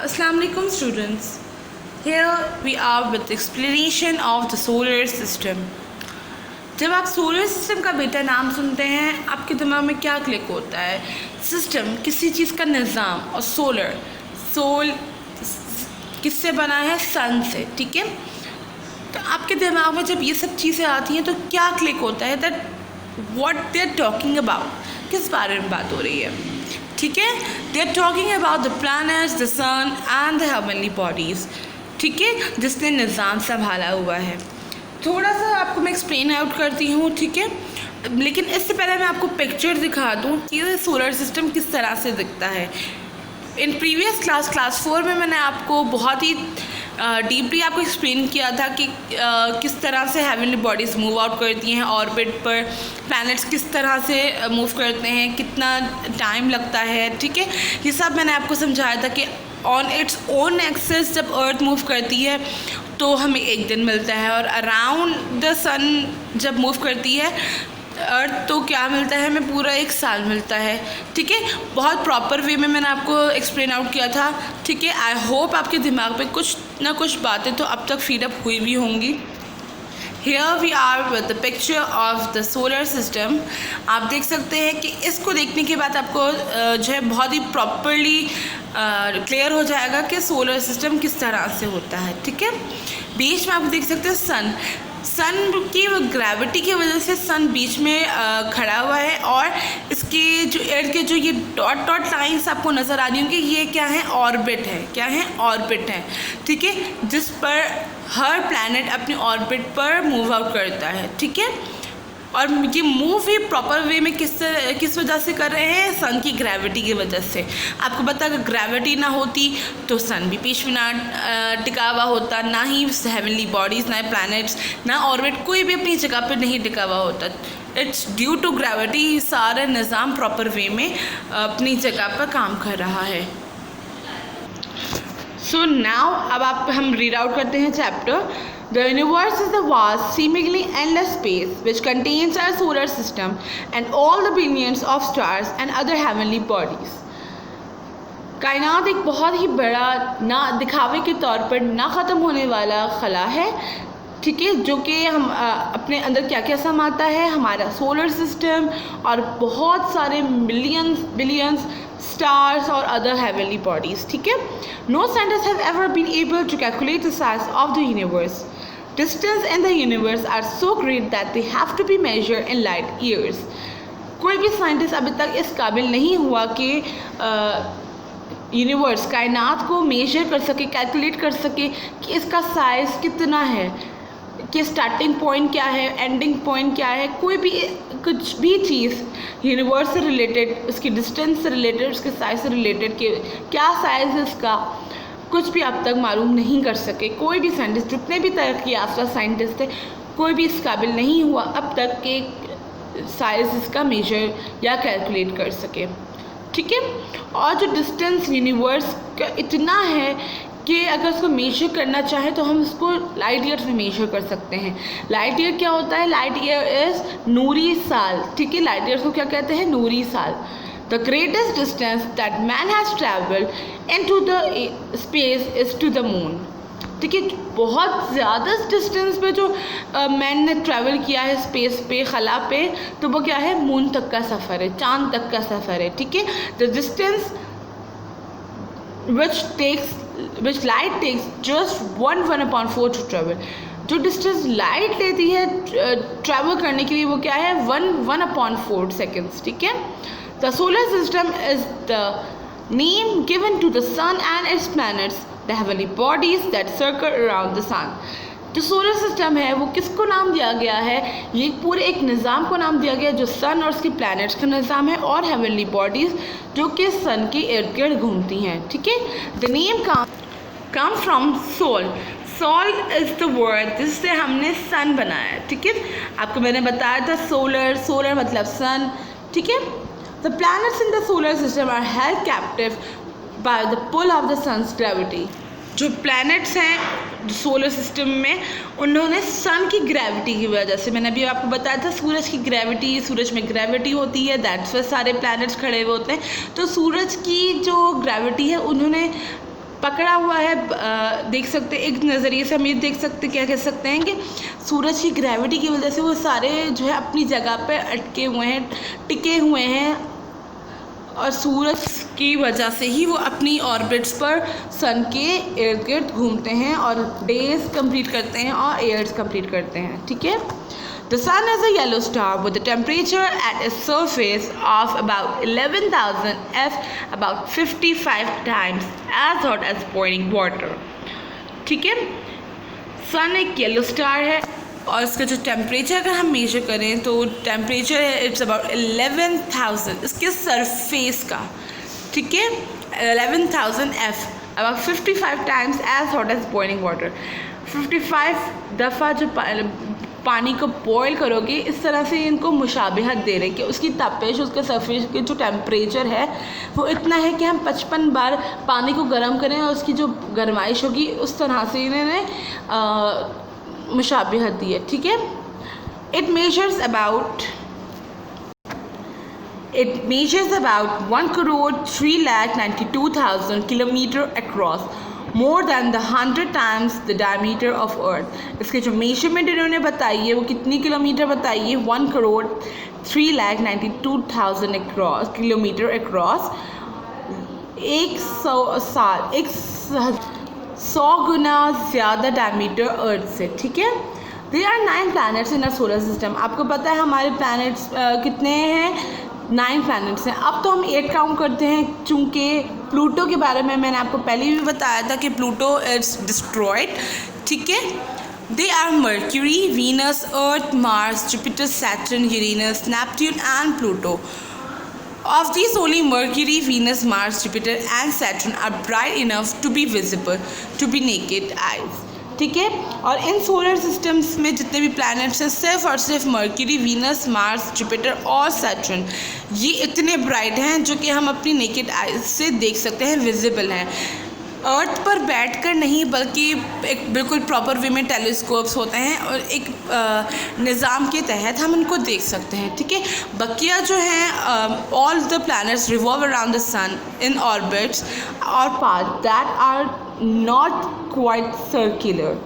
Assalamualaikum students. Here we are with the explanation of the solar system. जब आप solar system का बेटा नाम सुनते हैं आपके दिमाग में क्या क्लिक होता है? सिस्टम किसी चीज़ का निज़ाम, और सोल किससे बना है? सन से, ठीक है। तो आपके दिमाग में जब ये सब चीज़ें आती हैं तो क्या क्लिक होता है? That what they are talking about, किस बारे में बात हो रही है, ठीक है। They are talking about the planets, the sun and the heavenly bodies, ठीक है, जिसने निज़ाम संभाला हुआ है। थोड़ा सा आपको मैं एक्सप्लेन आउट करती हूँ, ठीक है। लेकिन इससे पहले मैं आपको पिक्चर दिखा दूँ कि ये सोलर सिस्टम किस तरह से दिखता है। इन प्रीवियस क्लास 4 में मैंने आपको बहुत ही डीपली आपको एक्सप्लेन किया था कि किस तरह से हेवनली बॉडीज़ मूव आउट करती हैं ऑर्बिट पर, प्लैनेट्स किस तरह से मूव करते हैं, कितना टाइम लगता है, ठीक है। ये सब मैंने आपको समझाया था कि ऑन इट्स ओन एक्सिस जब अर्थ मूव करती है तो हमें एक दिन मिलता है, और अराउंड द सन जब मूव करती है अर्थ तो क्या मिलता है, हमें पूरा एक साल मिलता है, ठीक है। बहुत प्रॉपर वे में मैंने आपको एक्सप्लेन आउट किया था, ठीक है। आई होप आपके दिमाग पे कुछ ना कुछ बातें तो अब तक फीड अप हुई भी होंगी। Here we are with the picture of the solar system. आप देख सकते हैं कि इसको देखने के बाद आपको जो है बहुत ही प्रॉपरली क्लियर हो जाएगा कि सोलर सिस्टम किस तरह से होता है, ठीक है। बीच में आप देख सकते हैं सन की ग्रेविटी की वजह से सन बीच में खड़ा हुआ है, और इसके जो इर्द के जो ये डॉट लाइंस आपको नज़र आ रही होंगी, ये क्या है? ऑर्बिट है। क्या है? ऑर्बिट है, ठीक है, जिस पर हर प्लैनेट अपनी ऑर्बिट पर मूव आउट करता है, ठीक है। और ये मूव ही प्रॉपर वे में किस वजह से कर रहे हैं? सन की ग्रेविटी की वजह से। आपको पता है अगर ग्रेविटी ना होती तो सन भी बीच में ना टिका हुआ होता, ना ही हेवनली बॉडीज़, ना प्लैनेट्स, ना ऑर्बिट, कोई भी अपनी जगह पर नहीं टिका हुआ होता। इट्स ड्यू टू ग्रेविटी सारा निज़ाम प्रॉपर वे में अपनी जगह पर काम कर रहा है। सो नाउ अब हम रीड आउट करते हैं chapter. The universe is the vast, seemingly endless space which contains our solar system and all the billions of stars and other heavenly bodies. कायनात एक बहुत ही बड़ा, ना दिखावे के तौर पर ना ख़त्म होने वाला खला है, ठीक है, जो कि हम अपने अंदर क्या क्या समाता है? हमारा सोलर सिस्टम और बहुत सारे billions stars or other heavenly bodies, ठीक है। No scientists have ever been able to calculate the size of the universe. Distance in the universe are so great that they have to be measured in light years. कोई भी scientist अभी तक इस काबिल नहीं हुआ कि यूनिवर्स, कायनात को मेजर कर सके, कैलकुलेट कर सके कि इसका साइज़ कितना है, कि स्टार्टिंग पॉइंट क्या है, एंडिंग पॉइंट क्या है। कोई भी कुछ भी चीज़ यूनिवर्स से रिलेटेड, उसकी डिस्टेंस से रिलेटेड, उसके साइज से रिलेटेड, कि क्या साइज़ है इसका, कुछ भी अब तक मालूम नहीं कर सके। कोई भी साइंटिस्ट, जितने भी तरक्की याफ्ता साइंटिस्ट थे, कोई भी इस काबिल नहीं हुआ अब तक कि साइज़ इसका मेजर या कैलकुलेट कर सके, ठीक है। और जो डिस्टेंस यूनिवर्स का इतना है कि अगर उसको मेजर करना चाहे तो हम उसको लाइट ईयर में मेजर कर सकते हैं। लाइट ईयर क्या होता है? लाइट ईयर इज़ नूरी साल, ठीक है। लाइट ईयर को क्या कहते हैं? नूरी साल। The greatest distance that man has travelled into the space is to the moon, ठीक है। बहुत ज़्यादा डिस्टेंस पे जो मैन ने ट्रैवल किया है स्पेस पे, खला पे, तो वो क्या है? मून तक का सफ़र है, चांद तक का सफ़र है, ठीक है। The distance which light takes just 1/4 to travel. जो डिस्टेंस लाइट लेती है ट्रैवल करने के लिए वो क्या है? 1/4 सेकेंड्स, ठीक है। The solar system is the name given to the sun and its planets, the heavenly bodies that circle around the sun. जो सोलर सिस्टम है वो किसको नाम दिया गया है? ये पूरे एक निज़ाम को नाम दिया गया जो सन और उसके प्लैनेट्स का निज़ाम है, और हेवनली बॉडीज़ जो कि सन के इर्द गिर्द घूमती हैं, ठीक है। The name come from sol. Sol is the word जिससे हमने सन बनाया, ठीक है। आपको मैंने बताया था सोलर मतलब सन, ठीक है। The planets in the solar system are held captive by the pull of the sun's gravity. जो प्लैनेट्स हैं सोलर सिस्टम में, उन्होंने सन की ग्रेविटी की वजह से, मैंने अभी आपको बताया था सूरज की ग्रेविटी, सूरज में ग्रेविटी होती है, दैट्स वाई सारे प्लैनेट्स खड़े हुए होते हैं। तो सूरज की जो ग्रेविटी है उन्होंने पकड़ा हुआ है। देख सकते हैं एक नज़रिए से हम ये देख सकते क्या कह सकते हैं कि सूरज की ग्रेविटी की वजह से वो सारे जो है अपनी जगह पे अटके हुए हैं, टिके हुए हैं, और सूरज की वजह से ही वो अपनी ऑर्बिट्स पर सन के इर्द गिर्द घूमते हैं और डेज कंप्लीट करते हैं और ईयर्स कंप्लीट करते हैं। ठीक है। The sun is a yellow star with a temperature at its surface of about 11,000 F, about 55 times as hot as boiling water. ठीक है। सन एक येलो स्टार है और इसका जो टेम्परेचर अगर हम मेजर करें तो टेम्परेचर है इट्स अबाउट 11,000 इसके सरफेस का। ठीक है। 11,000 F, about 55 times as hot as boiling water. 55 दफ़ा जो पानी को बॉयल करोगे, इस तरह से इनको मुशाबिहत दे रहे हैं कि उसकी तपिश, उसके सरफेस के जो टेम्परेचर है वो इतना है कि हम 55 बार पानी को गर्म करें और उसकी जो गर्माइश होगी उस तरह से इन्होंने मुशाबिहत दी है। ठीक है। It measures about 1,03,92,000 kilometre across, more than the 100 times the diameter of earth. इसके जो मेजरमेंट इन्होंने बताई है वो कितनी किलोमीटर बताई है? 1,03,92,000 किलोमीटर अक्रॉस। 100 गुना ज़्यादा डायमीटर अर्थ से। ठीक है। There are 9 planets in our solar system. आपको पता है हमारे planets कितने हैं? 9 planets हैं। अब तो हम 8 काउंट करते हैं, चूँकि प्लूटो के बारे में मैंने आपको पहले भी बताया था कि प्लूटो इज डिस्ट्रॉयड। ठीक है। They are Mercury, Venus, Earth, Mars, Jupiter, Saturn, Uranus, Neptune and Pluto. Of these, only Mercury, Venus, Mars, Jupiter and Saturn are bright enough to be visible to be naked eyes. ठीक है। और इन solar systems में जितने भी planets हैं सिर्फ और सिर्फ मर्क्यूरी, वीनस, मार्स, जुपिटर और सैटर्न ये इतने ब्राइट हैं जो कि हम अपनी नेकेड आइज से देख सकते हैं, विजिबल हैं। अर्थ पर बैठकर नहीं बल्कि एक बिल्कुल प्रॉपर वे में टेलीस्कोप्स होते हैं और एक निज़ाम के तहत हम उनको देख सकते हैं। ठीक है। बकिया जो हैं all the planets revolve around the sun in orbits और path that are not quite circular.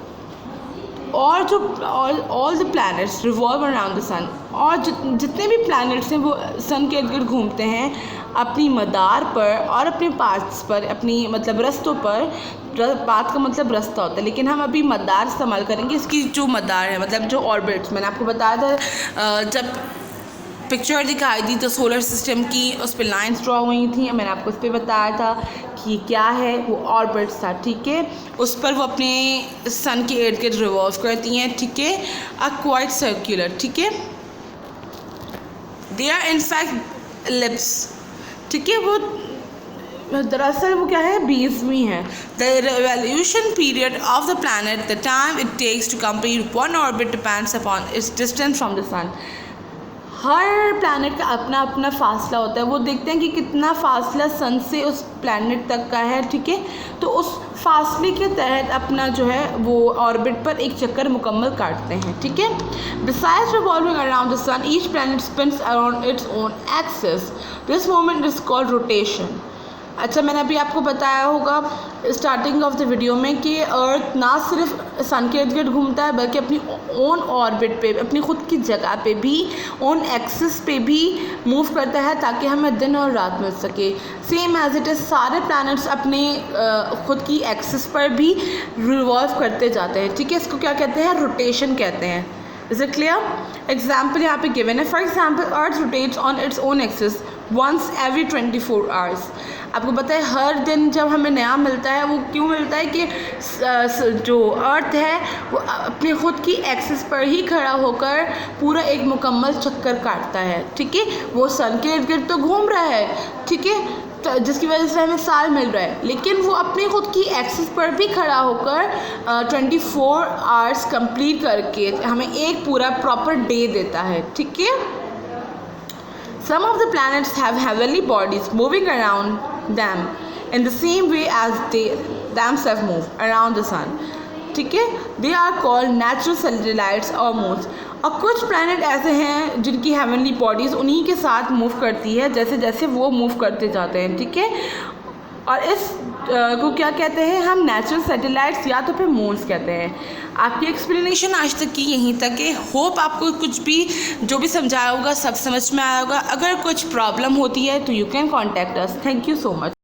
और जो all the planets revolve around the sun, और जितने भी प्लैनेट्स हैं वो सन के इर्द गिर्द घूमते हैं अपनी मदार पर और अपने पाथ्स पर, अपनी मतलब रस्तों पर। पाथ का मतलब रास्ता होता है, लेकिन हम अभी मदार इस्तेमाल करेंगे। इसकी जो मदार है मतलब जो ऑर्बिट्स, मैंने आपको बताया था जब पिक्चर दिखाई दी तो सोलर सिस्टम की उस पर लाइन्स ड्रॉ हुई थी, मैंने आपको उस पर बताया था कि क्या है वो ऑर्बिट्स था। ठीक है। उस पर वो अपने सन के इर्द गिर्द रिवॉल्व करती हैं। ठीक है। Quite circular. ठीक है। They are in fact lips. ठीक है। वो दरअसल वो क्या है? 20वीं है। The revolution period of the planet, the time it takes to complete one orbit depends upon its distance from the sun. हर प्लैनेट का अपना अपना फासला होता है। वो देखते हैं कि कितना फासला सन से उस प्लैनेट तक का है। ठीक है। तो उस फासले के तहत अपना जो है वो ऑर्बिट पर एक चक्कर मुकम्मल काटते हैं। ठीक है। Besides revolving around the sun, each planet spins around its own axis. This moment is called rotation. अच्छा, मैंने अभी आपको बताया होगा स्टार्टिंग ऑफ द वीडियो में कि अर्थ ना सिर्फ सन के इर्द गिर्द घूमता है बल्कि अपनी ओन ऑर्बिट पे, अपनी ख़ुद की जगह पे भी, ओन एक्सिस पे भी मूव करता है ताकि हमें दिन और रात मिल सके। सेम एज इट इज़ सारे प्लैनेट्स अपने ख़ुद की एक्सिस पर भी रिवॉल्व करते जाते हैं। ठीक है। इसको क्या कहते हैं? रोटेशन कहते हैं। Is it clear? एग्जाम्पल यहाँ पे गिवन है। For example earth rotates on its own axis once every 24 hours. आपको पता है हर दिन जब हमें नया मिलता है वो क्यों मिलता है कि जो अर्थ है वो अपने ख़ुद की एक्सिस पर ही खड़ा होकर पूरा एक मुकम्मल चक्कर काटता है। ठीक है। वो सन के इर्द गिर्द तो घूम रहा है। ठीक है। तो जिसकी वजह से हमें साल मिल रहा है, लेकिन वो अपनी ख़ुद की एक्सिस पर भी खड़ा होकर 24 आवर्स कंप्लीट करके हमें एक पूरा प्रॉपर डे देता है। ठीक है। Some of the planets have heavenly bodies moving around them in the same way as they themselves move around the sun. ठीक है। They are called natural satellites or moons. और कुछ प्लैनेट ऐसे हैं जिनकी हेवनली बॉडीज़ उन्हीं के साथ मूव करती है जैसे जैसे वो मूव करते जाते हैं। ठीक है। और इस को क्या कहते हैं हम, नेचुरल सैटेलाइट्स या तो फिर मून्स कहते हैं। आपकी एक्सप्लेनेशन आज तक की यहीं तक है। होप आपको कुछ भी जो भी समझाया होगा सब समझ में आया होगा। अगर कुछ प्रॉब्लम होती है तो you can contact us. Thank you so much.